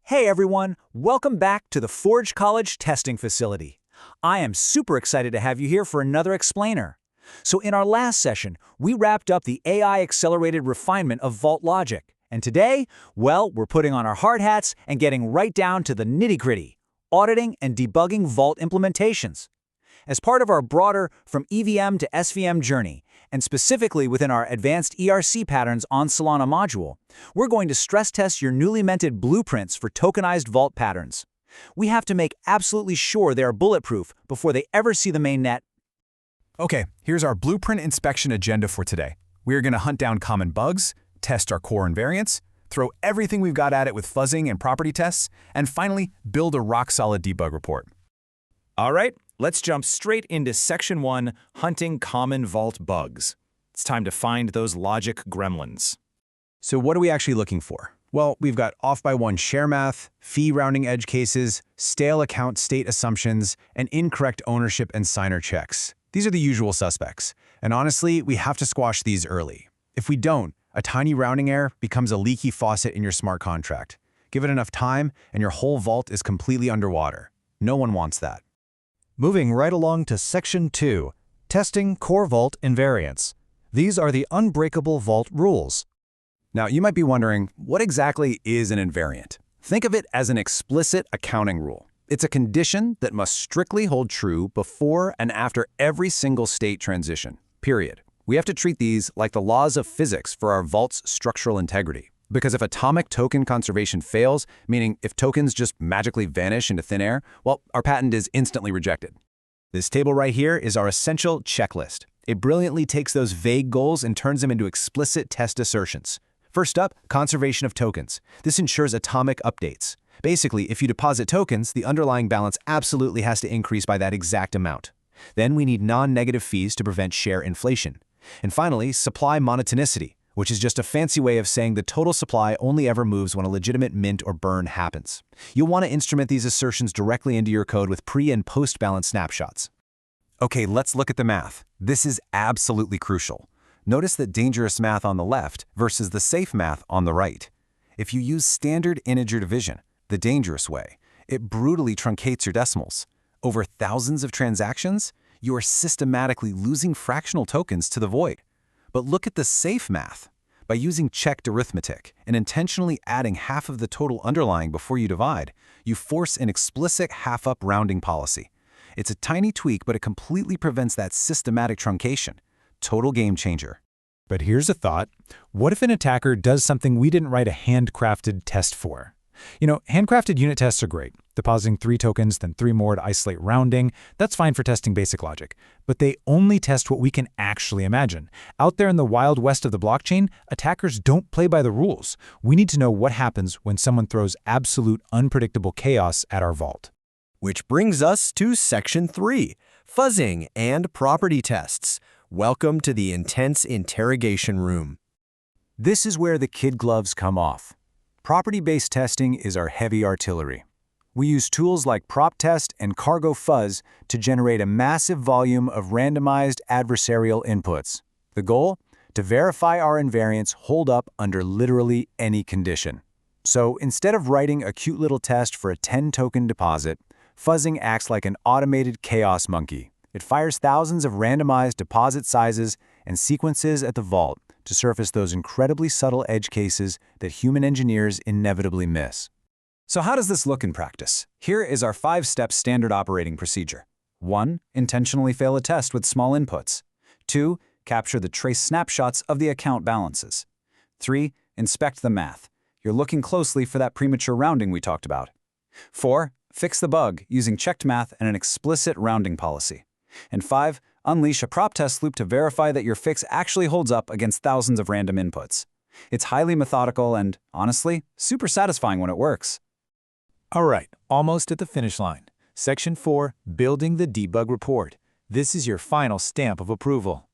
Hey everyone, welcome back to the Forge College testing facility. I am super excited to have you here for another explainer. So in our last session, we wrapped up the AI-accelerated refinement of Vault logic. And today, well, we're putting on our hard hats and getting right down to the nitty-gritty, auditing and debugging Vault implementations. As part of our broader From EVM to SVM journey, and specifically within our advanced ERC patterns on Solana module, we're going to stress test your newly minted blueprints for tokenized Vault patterns. We have to make absolutely sure they are bulletproof before they ever see the mainnet. Okay, here's our blueprint inspection agenda for today. We are going to hunt down common bugs, test our core invariants, throw everything we've got at it with fuzzing and property tests, and finally, build a rock-solid debug report. All right, let's jump straight into Section 1, Hunting Common Vault Bugs. It's time to find those logic gremlins. So what are we actually looking for? Well, we've got off-by-one share math, fee rounding edge cases, stale account state assumptions, and incorrect ownership and signer checks. These are the usual suspects. And honestly, we have to squash these early. If we don't, a tiny rounding error becomes a leaky faucet in your smart contract. Give it enough time, and your whole vault is completely underwater. No one wants that. Moving right along to Section 2, Testing Core Vault Invariants. These are the unbreakable vault rules. Now, you might be wondering, what exactly is an invariant? Think of it as an explicit accounting rule. It's a condition that must strictly hold true before and after every single state transition, period. We have to treat these like the laws of physics for our vault's structural integrity. Because if atomic token conservation fails, meaning if tokens just magically vanish into thin air, well, our patent is instantly rejected. This table right here is our essential checklist. It brilliantly takes those vague goals and turns them into explicit test assertions. First up, conservation of tokens. This ensures atomic updates. Basically, if you deposit tokens, the underlying balance absolutely has to increase by that exact amount. Then we need non-negative fees to prevent share inflation. And finally, supply monotonicity, which is just a fancy way of saying the total supply only ever moves when a legitimate mint or burn happens. You'll want to instrument these assertions directly into your code with pre- and post-balance snapshots. Okay, let's look at the math. This is absolutely crucial. Notice the dangerous math on the left versus the safe math on the right. If you use standard integer division, the dangerous way, it brutally truncates your decimals. Over thousands of transactions, you are systematically losing fractional tokens to the void. But look at the safe math. By using checked arithmetic and intentionally adding half of the total underlying before you divide, you force an explicit half-up rounding policy. It's a tiny tweak, but it completely prevents that systematic truncation. Total game changer. But here's a thought. What if an attacker does something we didn't write a handcrafted test for? You know, handcrafted unit tests are great. Depositing 3 tokens, then 3 more to isolate rounding, that's fine for testing basic logic. But they only test what we can actually imagine. Out there in the wild west of the blockchain, attackers don't play by the rules. We need to know what happens when someone throws absolute unpredictable chaos at our vault. Which brings us to Section 3, Fuzzing and Property Tests. Welcome to the intense interrogation room. This is where the kid gloves come off. Property-based testing is our heavy artillery. We use tools like proptest and cargo-fuzz to generate a massive volume of randomized adversarial inputs. The goal? To verify our invariants hold up under literally any condition. So instead of writing a cute little test for a 10-token deposit, fuzzing acts like an automated chaos monkey. It fires thousands of randomized deposit sizes and sequences at the vault to surface those incredibly subtle edge cases that human engineers inevitably miss. So how does this look in practice? Here is our 5-step standard operating procedure. 1. Intentionally fail a test with small inputs. 2. Capture the trace snapshots of the account balances. 3. Inspect the math. You're looking closely for that premature rounding we talked about. 4. Fix the bug using checked math and an explicit rounding policy. And 5. Unleash a prop test loop to verify that your fix actually holds up against thousands of random inputs. It's highly methodical and, honestly, super satisfying when it works. All right, almost at the finish line. Section 4, Building the Debug Report. This is your final stamp of approval.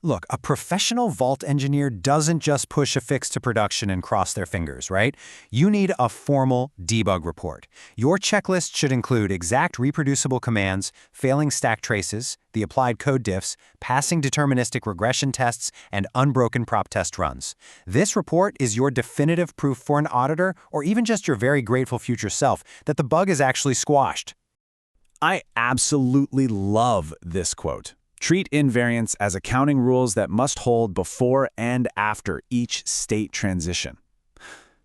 Look, a professional vault engineer doesn't just push a fix to production and cross their fingers, right? You need a formal debug report. Your checklist should include exact reproducible commands, failing stack traces, the applied code diffs, passing deterministic regression tests, and unbroken prop test runs. This report is your definitive proof for an auditor, or even just your very grateful future self, that the bug is actually squashed. I absolutely love this quote. Treat invariants as accounting rules that must hold before and after each state transition.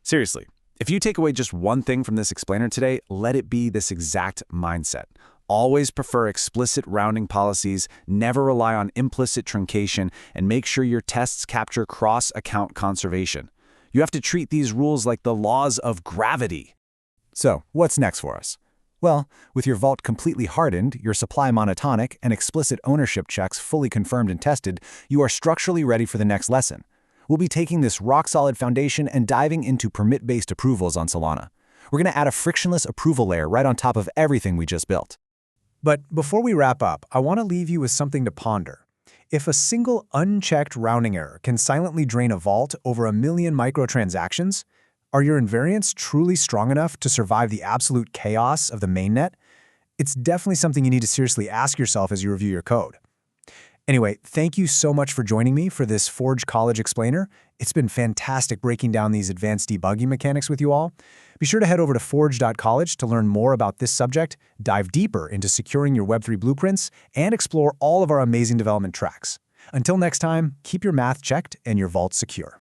Seriously, if you take away just one thing from this explainer today, let it be this exact mindset. Always prefer explicit rounding policies, never rely on implicit truncation, and make sure your tests capture cross-account conservation. You have to treat these rules like the laws of gravity. So, what's next for us? Well, with your vault completely hardened, your supply monotonic, and explicit ownership checks fully confirmed and tested, you are structurally ready for the next lesson. We'll be taking this rock-solid foundation and diving into permit-based approvals on Solana. We're going to add a frictionless approval layer right on top of everything we just built. But before we wrap up, I want to leave you with something to ponder. If a single unchecked rounding error can silently drain a vault over 1 million microtransactions, are your invariants truly strong enough to survive the absolute chaos of the mainnet? It's definitely something you need to seriously ask yourself as you review your code. Anyway, thank you so much for joining me for this Forge College Explainer. It's been fantastic breaking down these advanced debugging mechanics with you all. Be sure to head over to forge.college to learn more about this subject, dive deeper into securing your Web3 blueprints, and explore all of our amazing development tracks. Until next time, keep your math checked and your vault secure.